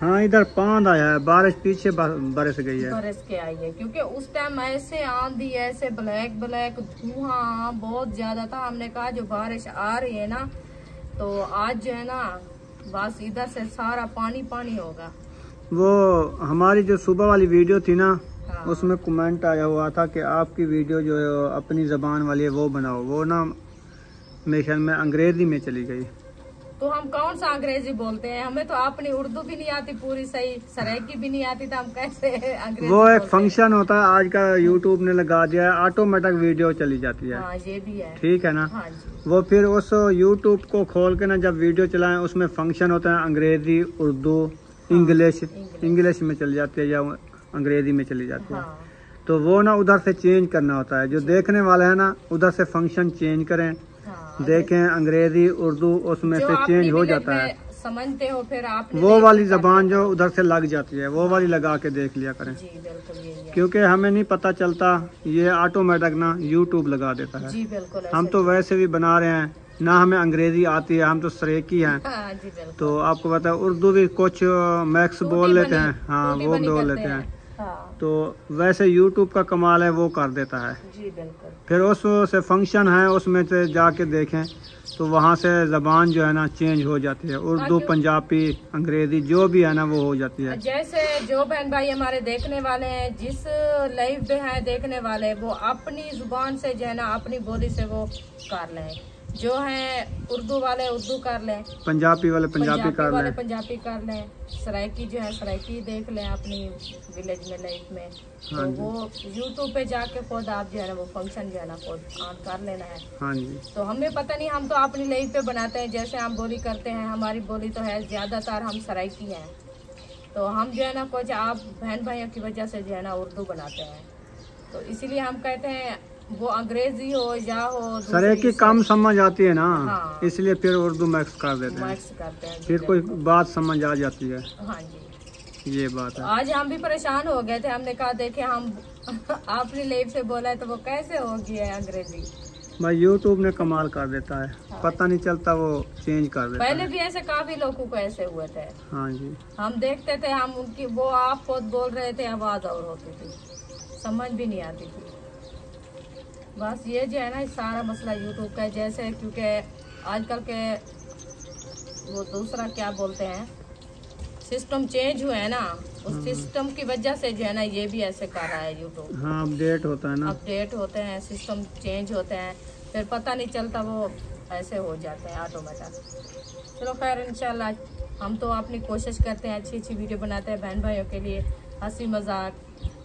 हाँ, इधर पांद आया है, बारिश पीछे बरस गई है, बरस के आई है, क्योंकि उस टाइम ऐसे आंधी, ऐसे ब्लैक ब्लैक धुआं बहुत ज्यादा था। हमने कहा जो बारिश आ रही है ना, तो आज जो है ना बस इधर से सारा पानी पानी होगा। वो हमारी जो सुबह वाली वीडियो थी ना, हाँ। उसमें कमेंट आया हुआ था कि आपकी वीडियो जो है अपनी जबान वाली है वो बनाओ, वो ना मेरे ख्याल में अंग्रेजी में चली गई। तो हम कौन सा अंग्रेजी बोलते हैं, हमें तो अपनी उर्दू भी नहीं आती पूरी सही, सराइकी भी नहीं आती, तो हम कैसे अंग्रेजी वो एक बोलते फंक्शन होता है आज का, यूट्यूब ने लगा दिया है, ऑटोमेटिक वीडियो चली जाती हैं? है। हाँ ये भी है। ठीक है ना। हाँ जी, वो फिर उस यूट्यूब को खोल के ना जब वीडियो चलाएं, उसमें फंक्शन होता है अंग्रेजी, उर्दू, इंग्लिश में चली जाती है या अंग्रेजी में चली जाती है। हाँ तो वो ना उधर से चेंज करना होता है, जो देखने वाले हैं ना उधर से फंक्शन चेंज करें, हाँ। देखें अंग्रेजी उर्दू, उसमें जो से अपनी चेंज हो विलेज जाता है। में समझते हो फिर आप वो वाली जबान जो उधर से लग जाती है, वो वाली लगा के देख लिया करें, जी बिल्कुल यही है। क्योंकि हमें नहीं पता चलता, ये ऑटोमेटिक ना यूट्यूब लगा देता है। जी बिल्कुल हम ऐसे तो वैसे भी बना रहे हैं ना, हमें अंग्रेजी आती है, हम तो सरेकी हैं। हाँ जी बिल्कुल। तो आपको पता है उर्दू भी कुछ मैक्स टूटी बोल लेते बनी- हैं, हाँ टूटी वो बनी बोल करते लेते हैं। हाँ तो वैसे यूट्यूब का कमाल है, वो कर देता है। जी बिल्कुल। फिर उस से फंक्शन है, उसमें से जाके देखें तो वहाँ से जबान जो है ना चेंज हो जाती है, उर्दू, पंजाबी, अंग्रेजी जो भी है ना वो हो जाती है। जैसे जो बहन भाई हमारे देखने वाले हैं, जिस लाइव पे हैं देखने वाले, वो अपनी जुबान से जो है ना अपनी बोली से वो कर लें, जो है उर्दू वाले उर्दू कर लें, पंजाबी वाले पंजाबी कर वाले लें, पंजाबी कर लें, सराइकी जो है सराइकी देख लें अपनी विलेज में लाइफ में। तो हाँ जी। वो यूट्यूब पे जाके खुद आप जो है ना वो फंक्शन जो है ना खुद ऑन कर लेना है। हाँ जी। तो हमें पता नहीं, हम तो अपनी लाइफ पे बनाते हैं, जैसे हम बोली करते हैं, हमारी बोली तो है ज्यादातर हम सराइकी हैं, तो हम जो है ना कुछ आप बहन भाइयों की वजह से जो है ना उर्दू बनाते हैं। तो इसीलिए हम कहते हैं वो अंग्रेजी हो या हो सरेकी कम समझ आती है ना, हाँ। इसलिए फिर उर्दू मिक्स कर देते हैं, मिक्स करते हैं। फिर कोई बात समझ आ जाती है, हाँ जी, ये बात है। आज हम भी परेशान हो गए थे, हमने कहा देखे हम अपनी लाइफ से बोला है तो वो कैसे होगी है अंग्रेजी। भाई यूट्यूब ने कमाल कर देता है, पता नहीं चलता, वो चेंज कर देता पहले है। भी ऐसे काफी लोगों को ऐसे हुए थे, हाँ जी। हम देखते थे, हम उनकी वो आप खुद बोल रहे थे, आवाज और होती थी, समझ भी नहीं आती थी। बस ये जो है ना सारा मसला यूट्यूब का है, जैसे क्योंकि आजकल के वो दूसरा क्या बोलते हैं सिस्टम चेंज हुए है ना, उस सिस्टम की वजह से जो है ना ये भी ऐसे कर रहा है यूट्यूब। हाँ, अपडेट होता है ना, अपडेट होते हैं, सिस्टम चेंज होते हैं, फिर पता नहीं चलता, वो ऐसे हो जाते हैं ऑटोमेटिक। चलो खैर इंशाल्लाह हम तो अपनी कोशिश करते हैं, अच्छी अच्छी वीडियो बनाते हैं बहन भाइयों के लिए, हंसी मजाक,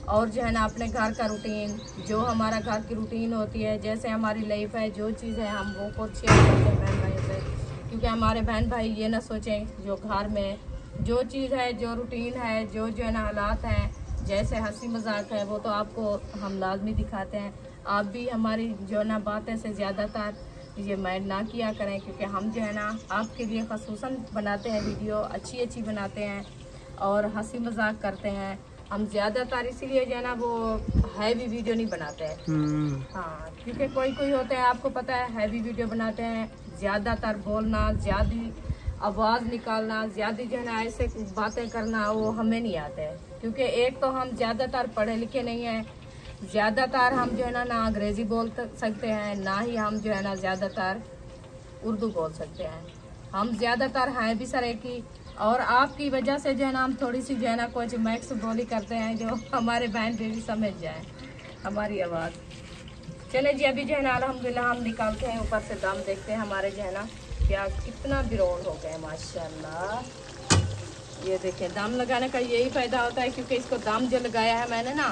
और जो है ना अपने घर का रूटीन, जो हमारा घर की रूटीन होती है, जैसे हमारी लाइफ है, जो चीज़ है हम वो खुद शेयर करते हैं बहन भाइयों से, क्योंकि हमारे बहन भाई ये ना सोचें जो घर में जो चीज़ है, जो रूटीन है, जो है ना हालात हैं, जैसे हंसी मजाक है, वो तो आपको हम लाजमी दिखाते हैं। आप भी हमारी जो ना बातें से ज़्यादातर ये माइंड ना किया करें, क्योंकि हम जो है ना आपके लिए खसूसन बनाते हैं वीडियो, अच्छी अच्छी बनाते हैं और हंसी मजाक करते हैं। हम ज़्यादातर इसीलिए जो है ना वो हैवी वीडियो नहीं बनाते हैं। हाँ, क्योंकि कोई कोई होते हैं, आपको पता है, हैवी वीडियो बनाते हैं, ज़्यादातर बोलना, ज़्यादा आवाज़ निकालना, ज़्यादा जो है ना ऐसे बातें करना, वो हमें नहीं आते हैं, क्योंकि एक तो हम ज़्यादातर पढ़े लिखे नहीं हैं, ज़्यादातर हम जो है ना अंग्रेज़ी बोल सकते हैं, ना ही हम जो है ना ज़्यादातर उर्दू बोल सकते हैं। हम ज़्यादातर हैं भी सरेकी, और आपकी वजह से जो है ना हम थोड़ी सी जो है ना कुछ मैक्स बोली करते हैं, जो हमारे बहन बेबी समझ जाए हमारी आवाज़। चले जी, अभी जो है ना अल्हम्दुलिल्लाह हम निकालते हैं, ऊपर से दाम देखते हैं हमारे जो है ना प्याज कितना बिरोल हो गए माशाल्लाह। ये देखिए दम लगाने का यही फायदा होता है, क्योंकि इसको दम जो लगाया है मैंने ना,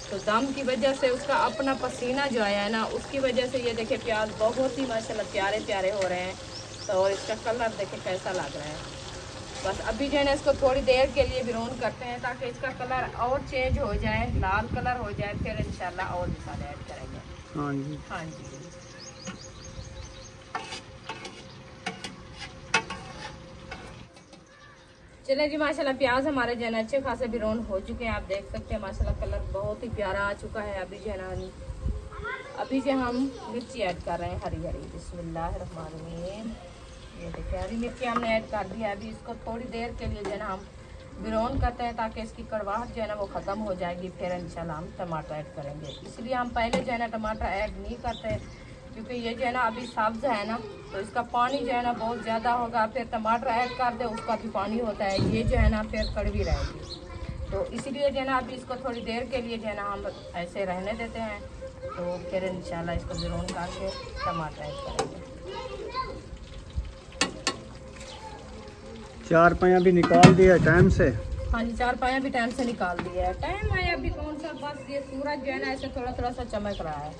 तो दम की वजह से उसका अपना पसीना जो आया है ना, उसकी वजह से ये देखिए प्याज बहुत ही माशाल्लाह प्यारे प्यारे हो रहे हैं। तो और इसका कलर देखिए कैसा लग रहा है। बस अभी जो है ना इसको थोड़ी देर के लिए ब्राउन करते हैं ताकि इसका कलर और चेंज हो जाए, लाल कलर हो जाए, फिर इंशाल्लाह और मसाले ऐड करेंगे। हाँ जी, हाँ जी। चले जी माशाल्लाह प्याज हमारे जो है ना अच्छे खासे ब्राउन हो चुके हैं। आप देख सकते हैं माशाल्लाह कलर बहुत ही प्यारा आ चुका है। अभी जो है ना अभी जो हम मिर्ची ऐड कर रहे हैं हरी हरी। बिस्मिल्लाहिर्रहमानिर्रहीम। ये देखिए हरी मिर्ची हमने ऐड कर दिया। अभी इसको थोड़ी देर के लिए जो है ना हम ब्राउन करते हैं ताकि इसकी कड़वाहट जो है ना वो ख़त्म हो जाएगी। फिर इंशाल्लाह हम टमाटर ऐड करेंगे। इसलिए हम पहले जो है ना टमाटर ऐड नहीं करते, क्योंकि ये जो है ना अभी सब्ज़ है ना, तो इसका पानी जो है ना बहुत ज़्यादा होगा। फिर टमाटर ऐड कर दे, उसका भी पानी होता है, ये जो है ना फिर कड़वी रहेगी। तो इसीलिए जो है ना अभी इसको थोड़ी देर के लिए जो है ना हम ऐसे रहने देते हैं। तो फिर इंशाल्लाह इसको ब्राउन करके टमाटर ऐड करेंगे। 4 पाया भी निकाल दिया टाइम से। हाँ जी 4 पाया भी टाइम से निकाल दिया है। टाइम है अभी कौन सा, बस ये सूरज जो है ना ऐसे थोड़ा थोड़ा सा चमक रहा है।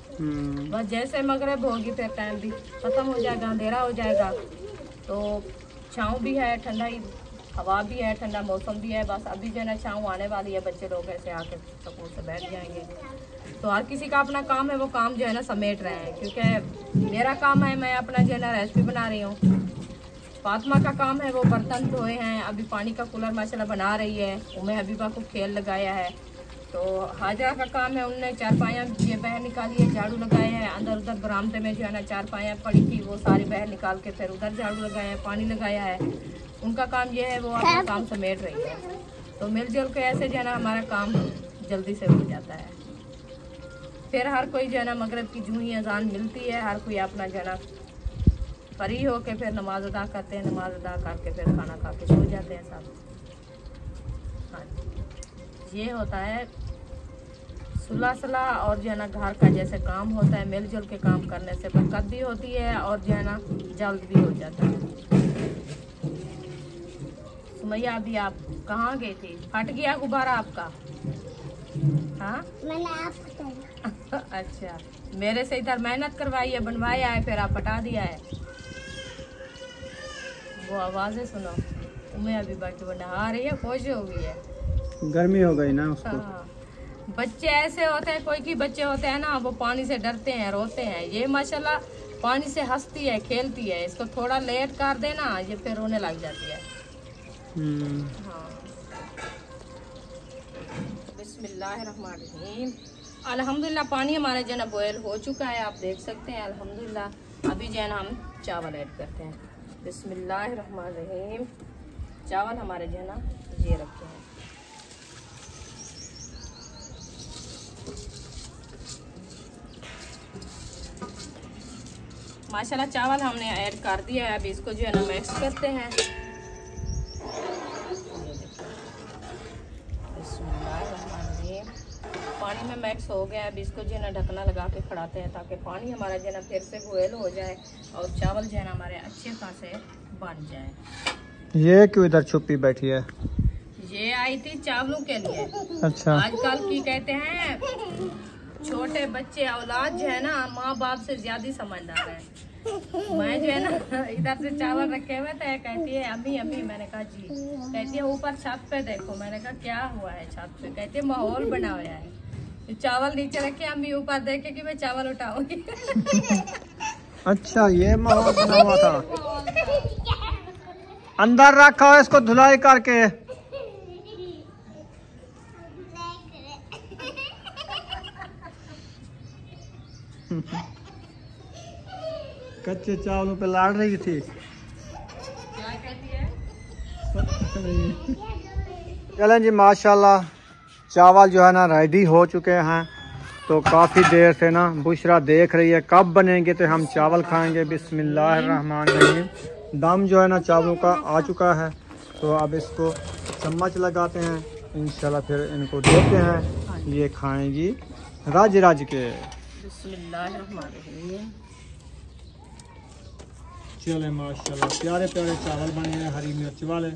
बस जैसे मगरिब होगी फिर टाइम भी खत्म हो जाएगा, अंधेरा हो जाएगा। तो छाँव भी है, ठंडा हवा भी है, ठंडा मौसम भी है। बस अभी जो है ना छाँव आने वाली है, बच्चे लोग ऐसे आके सुकून से बैठ जाएंगे। तो हर किसी का अपना काम है, वो काम जो है ना समेट रहे हैं। क्योंकि मेरा काम है, मैं अपना जो है ना रेसिपी बना रही हूँ। फातिमा का काम है, वो बर्तन धोए हैं। अभी पानी का कूलर माशाल्लाह बना रही है। उम्मे हबीबा को खेल लगाया है। तो हाजरा का काम है, उनने 4 पाया ये बाहर निकाली है, झाड़ू लगाए हैं। अंदर उधर बरामदे में जो है ना 4 पाया पड़ी थी, वो सारी बाहर निकाल के फिर उधर झाड़ू लगाया है, पानी लगाया है। उनका काम ये है, वो अपना काम समेट रही है। तो मिलजुल के ऐसे जो है ना हमारा काम जल्दी से हो जाता है। फिर हर कोई जो है ना मगरिब की जूं ही अजान मिलती है, हर कोई अपना जो है ना फ्री हो के फिर नमाज अदा करते हैं। नमाज अदा करके फिर खाना खा के सो जाते हैं सब। हाँ जी, ये होता है सुलह सलाह और जो है ना घर का जैसे काम होता है, मिलजुल के काम करने से बरकत भी होती है और जो है ना जल्द भी हो जाता है। सुमैया अभी आप कहाँ गई थी? फट गया गुब्बारा आपका? हाँ मैंने आपको अच्छा, मेरे से इधर मेहनत करवाई है, बनवाया है, फिर आप हटा दिया है। वो आवाज़ें सुनो, उम्मे अभी बाकी वो नहा रही है, खुश हो गई है। गर्मी हो गई ना उसको। हाँ, बच्चे ऐसे होते हैं, कोई की बच्चे होते हैं ना, वो पानी से डरते हैं, रोते हैं। ये माशाल्लाह पानी से हंसती है, खेलती है। इसको थोड़ा लेट कर देना, ये फिर रोने लग जाती है। हाँ। बिस्मिल्लाहिर्रहमानिर्रहीम। अल्हम्दुलिल्लाह पानी हमारा जो है ना बॉयल हो चुका है, आप देख सकते हैं अल्हम्दुलिल्लाह। अभी जो है ना हम चावल ऐड करते हैं। बिस्मिल्लाहिर्रहमानिर्रहीम। चावल हमारे जो है ना ये रखे हैं। माशाल्लाह चावल हमने ऐड कर दिया है। अभी इसको जो है ना मिक्स करते हैं। पानी में मिक्स हो गया। अभी इसको जो है ना ढकना लगा के खड़ाते हैं ताकि पानी हमारा जो है ना फिर से बॉयल हो जाए और चावल जो है ना हमारे अच्छे खासे बन जाए। ये क्यों इधर छुपी बैठी है? ये आई थी चावलों के लिए। अच्छा। आजकल की कहते हैं छोटे बच्चे औलाद जो है ना माँ बाप से ज्यादा समझदार है। मैं जो है ना इधर से चावल रखे हुए थे, कहती है अम्मी अम्मी। मैंने कहा जी। कहती है ऊपर छत पे देखो। मैंने कहा क्या हुआ है छत पे? कहती है माहौल बना हुआ है। चावल नीचे रखे, अम्मी ऊपर देखे कि मैं चावल उठाऊंगी। अच्छा, ये माहौल बना हुआ था। अंदर रखा हो इसको धुलाई करके। कच्चे चावलों पे लाड़ रही थी। क्या कहती है? चलें जी, माशाल्लाह चावल जो है ना रेडी हो चुके हैं। तो काफ़ी देर से ना बुशरा देख रही है कब बनेंगे तो हम चावल खाएंगे। बिस्मिल्लाहिर्रहमानिर्रहीम। दम जो है ना चावलों का आ चुका है। तो अब इसको चम्मच लगाते हैं, इंशाल्लाह फिर इनको देते हैं, ये खाएंगी रज रज के। बिस्मिल्लाहिर्रहमानिर्रहीम। चले माशाल्लाह, प्यारे प्यारे चावल बने हैं हरी मिर्च वाले,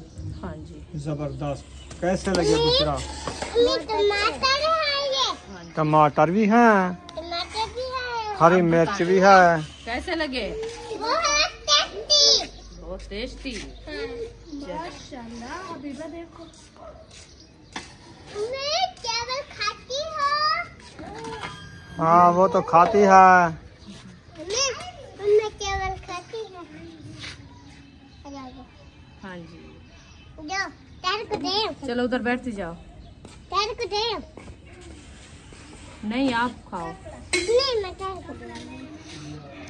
हाँ जी। जबरदस्त। कैसे लगे बुशरा? टमाटर है ये, टमाटर भी हैं, टमाटर भी है, हरी मिर्च भी है। कैसे लगे? बहुत टेस्टी। बहुत टेस्टी। माशाल्लाह, अभी देखो मैं चावल खाती हूँ। हाँ वो तो खाती है। मैं चावल खाती हूँ। हाँ जी, जो तार को दे, चलो उधर बैठती जाओ। तार को दे। नहीं आप खाओ। नहीं मैं तार को दे।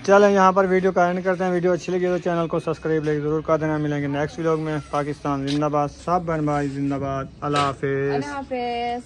चलें यहाँ पर वीडियो का एंड करते हैं। वीडियो अच्छी लगी तो चैनल को सब्सक्राइब जरूर कर देना। मिलेंगे नेक्स्ट व्लॉग में। पाकिस्तान जिंदाबाद, सब बहन भाई जिंदाबाद। अल्लाह हाफिज। अल्लाह हाफिज।